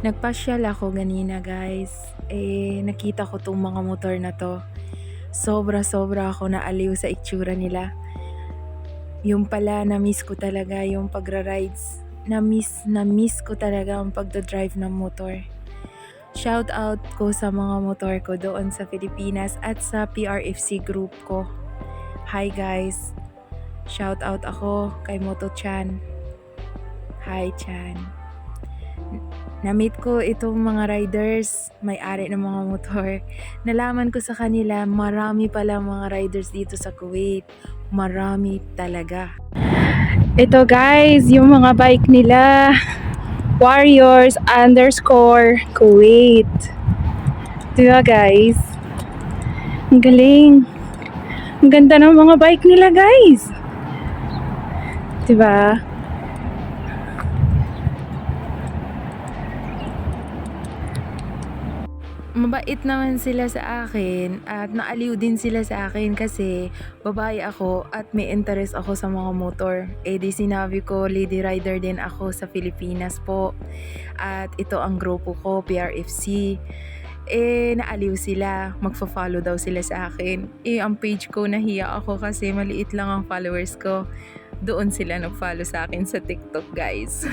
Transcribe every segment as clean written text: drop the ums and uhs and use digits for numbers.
Nagpasyal ako ganina guys. Nakita ko tong mga motor na to. Sobra-sobra ako naaliw sa itsura nila. Yung pala, na-miss ko talaga yung pagra-rides. Na-miss ko talaga ang pagdadrive ng motor. Shout out ko sa mga motor ko doon sa Pilipinas at sa PRFC group ko. Hi guys. Shout out ako kay Moto Chan. Hi Chan. Na-meet ko itong mga riders, may-ari ng mga motor. Nalaman ko sa kanila, marami pala mga riders dito sa Kuwait. Marami talaga. Ito guys, yung mga bike nila. Warriors_Kuwait. Diba guys? Ang galing. Ang ganda ng mga bike nila guys. Diba? Mabait naman sila sa akin at naaliw din sila sa akin kasi babae ako at may interest ako sa mga motor. Di sinabi ko, lady rider din ako sa Pilipinas po. At ito ang grupo ko, PRFC. Naaliw sila. Magfa-follow daw sila sa akin. Ang page ko, nahiya ako kasi maliit lang ang followers ko. Doon sila nag-follow sa akin sa TikTok guys.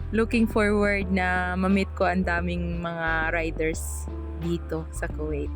Looking forward na ma-meet ko ang daming mga riders dito sa Kuwait.